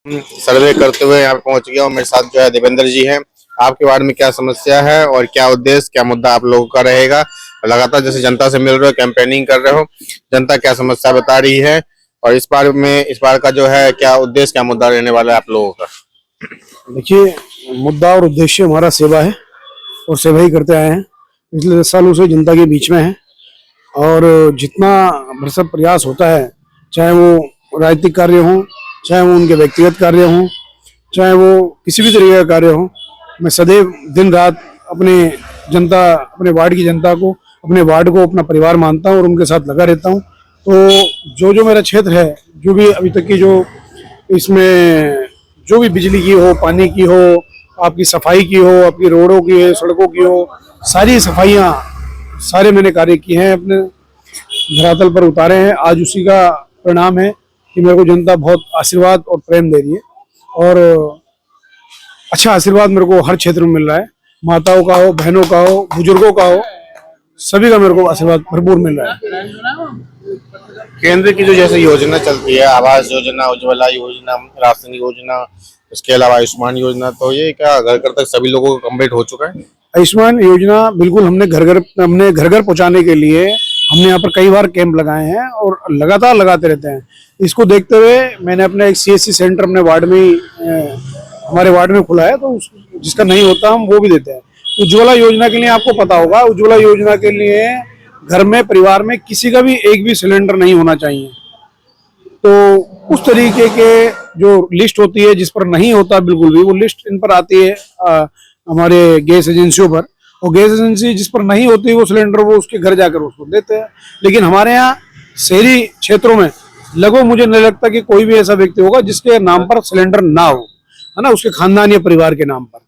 सर्वे करते हुए यहाँ पे पहुंच गया और मेरे साथ जो है देवेंद्र जी हैं। आपके वार्ड में क्या समस्या है और क्या उद्देश्य, क्या मुद्दा आप लोगों का रहेगा? लगातार जैसे जनता से मिल रहे हो, कैंपेनिंग कर रहे हो, जनता क्या समस्या बता रही है और इस बार का जो है क्या उद्देश्य, क्या मुद्दा रहने वाला है आप लोगों का? देखिए, मुद्दा और उद्देश्य हमारा सेवा है और सेवा ही करते आए हैं। पिछले 10 सालों से जनता के बीच में है और जितना भरसक प्रयास होता है, चाहे वो राजनीतिक कार्य हो, चाहे वो उनके व्यक्तिगत कार्य हो, चाहे वो किसी भी तरीके का कार्य हो, मैं सदैव दिन रात अपने वार्ड की जनता को, अपने वार्ड को अपना परिवार मानता हूँ और उनके साथ लगा रहता हूँ। तो जो मेरा क्षेत्र है, जो भी अभी तक की इसमें जो भी बिजली की हो, पानी की हो, आपकी सफाई की हो, आपकी रोडों की है, सड़कों की हो, सारी सफाइयाँ, सारे मैंने कार्य किए हैं, अपने धरातल पर उतारे हैं। आज उसी का परिणाम है कि मेरे को जनता बहुत आशीर्वाद और प्रेम दे रही है और अच्छा आशीर्वाद मेरे को हर क्षेत्र में मिल रहा है। माताओं का हो, बहनों का हो, बुजुर्गों का हो, सभी का मेरे को आशीर्वाद भरपूर मिल रहा है। केंद्र की जो जैसे योजना चलती है, आवास योजना, उज्ज्वला योजना, राशन योजना, इसके अलावा आयुष्मान योजना, तो ये क्या घर घर तक सभी लोगों को कम्प्लीट हो चुका है? आयुष्मान योजना बिल्कुल हमने घर घर पहुंचाने के लिए हमने यहाँ पर कई बार कैंप लगाए हैं और लगातार लगाते रहते हैं। इसको देखते हुए मैंने अपने एक CSC सेंटर अपने वार्ड में ही हमारे वार्ड में खुला है, तो जिसका नहीं होता हम वो भी देते हैं। उज्ज्वला योजना के लिए आपको पता होगा, उज्ज्वला योजना के लिए घर में, परिवार में किसी का भी एक भी सिलेंडर नहीं होना चाहिए। तो उस तरीके के जो लिस्ट होती है, जिस पर नहीं होता बिल्कुल भी, वो लिस्ट इन पर आती है हमारे गैस एजेंसियों पर, और गैस एजेंसी जिस पर नहीं होती वो सिलेंडर, वो उसके घर जाकर उसको देते हैं। लेकिन हमारे यहाँ शहरी क्षेत्रों में लगभग मुझे नहीं लगता कि कोई भी ऐसा व्यक्ति होगा जिसके नाम पर सिलेंडर ना हो, है ना, उसके खानदान या परिवार के नाम पर।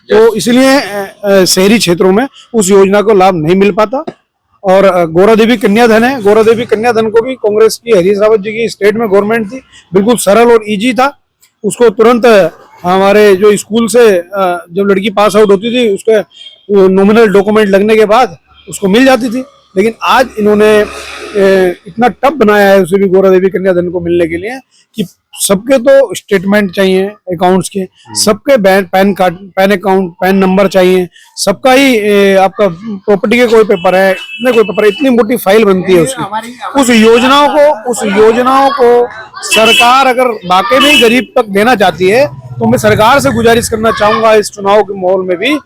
तो इसलिए शहरी क्षेत्रों में उस योजना को लाभ नहीं मिल पाता। और गौरा देवी कन्याधन है, गौरा देवी कन्याधन को भी कांग्रेस की हरीश रावत जी की स्टेट में गवर्नमेंट थी, बिल्कुल सरल और इजी था। उसको तुरंत हमारे जो स्कूल से जब लड़की पास आउट होती थी, उसके नॉमिनल डॉक्यूमेंट लगने के बाद उसको मिल जाती थी। लेकिन आज इन्होंने इतना टफ बनाया है उसे भी, गौरा देवी कन्याधन को मिलने के लिए, कि सबके तो स्टेटमेंट चाहिए अकाउंट्स के, सबके pan card, pan account, pan number चाहिए, सबका ही आपका प्रॉपर्टी के कोई पेपर है, कोई पेपर है, इतनी मोटी फाइल बनती है उसकी। उस योजनाओं को सरकार अगर वाकई में गरीब तक देना चाहती है, तो मैं सरकार से गुजारिश करना चाहूंगा इस चुनाव के माहौल में भी,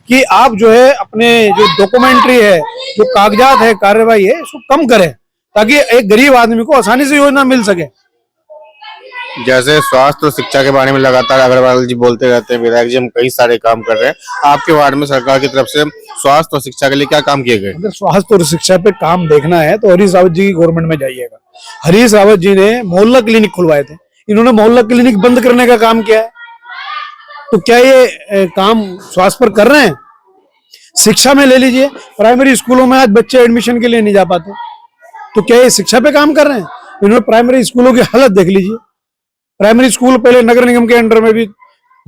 कि आप जो है अपने जो डॉक्यूमेंट्री है, जो कागजात है, कार्यवाही है, इसको कम करें, ताकि एक गरीब आदमी को आसानी से योजना मिल सके। जैसे स्वास्थ्य और शिक्षा के बारे में लगातार अग्रवाल जी बोलते रहते हैं, विधायक जी हम कई सारे काम कर रहे हैं। आपके वार्ड में सरकार की तरफ से स्वास्थ्य और शिक्षा के लिए क्या काम किए गए? अगर स्वास्थ्य और शिक्षा पे काम देखना है तो हरीश रावत जी की गवर्नमेंट में जाइएगा। हरीश रावत जी ने मोहल्ला क्लिनिक खुलवाए थे, इन्होंने मोहल्ला क्लिनिक बंद करने का काम किया है। तो क्या ये काम स्वास्थ्य पर कर रहे हैं? शिक्षा में ले लीजिए, प्राइमरी स्कूलों में आज बच्चे एडमिशन के लिए नहीं जा पाते, तो क्या ये शिक्षा पे काम कर रहे हैं? इन्होंने प्राइमरी स्कूलों की हालत देख लीजिए। प्राइमरी स्कूल पहले नगर निगम के अंडर में भी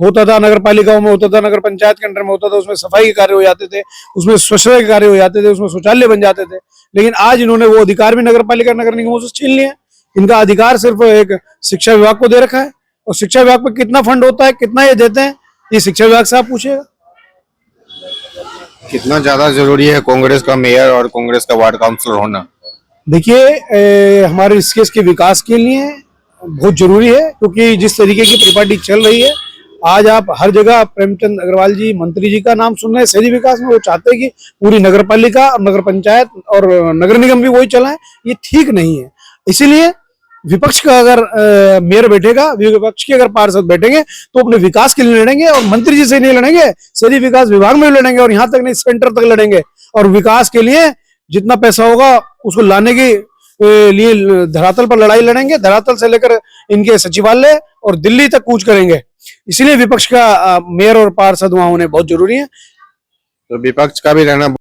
होता था, नगर पालिकाओं में होता था, नगर पंचायत के अंडर में होता था, उसमें सफाई के कार्य हो जाते थे, उसमें स्वच्छता के कार्य हो जाते थे, उसमें शौचालय बन जाते थे। लेकिन आज इन्होंने वो अधिकार भी नगर पालिका, नगर निगमों से छीन लिए। इनका अधिकार सिर्फ एक शिक्षा विभाग को दे रखा है, और शिक्षा विभाग पर कितना फंड होता है, कितना ये देते हैं, ये शिक्षा विभाग से आप पूछिएगा। कितना ज्यादा जरूरी है कांग्रेस का मेयर और कांग्रेस का वार्ड काउंसिलर होना? देखिए, हमारे ऋषिकेश के विकास के लिए बहुत जरूरी है, क्योंकि जिस तरीके की परिपाटी चल रही है, आज आप हर जगह प्रेमचंद अग्रवाल जी, मंत्री जी का नाम सुन रहे हैं शहरी विकास में। वो चाहते हैं कि पूरी नगर पालिका और नगर पंचायत और नगर निगम भी वही चलाएं, ये ठीक नहीं है। इसीलिए विपक्ष का अगर मेयर बैठेगा, विपक्ष के अगर पार्षद बैठेंगे, तो अपने विकास के लिए लड़ेंगे, और मंत्री जी से नहीं लड़ेंगे, शहरी विकास विभाग में लड़ेंगे, और यहाँ तक नहीं, सेंटर तक लड़ेंगे। और विकास के लिए जितना पैसा होगा उसको लाने के लिए धरातल पर लड़ाई लड़ेंगे, धरातल से लेकर इनके सचिवालय और दिल्ली तक कूच करेंगे। इसलिए विपक्ष का मेयर और पार्षद वहां होने बहुत जरूरी है। तो विपक्ष का भी रहना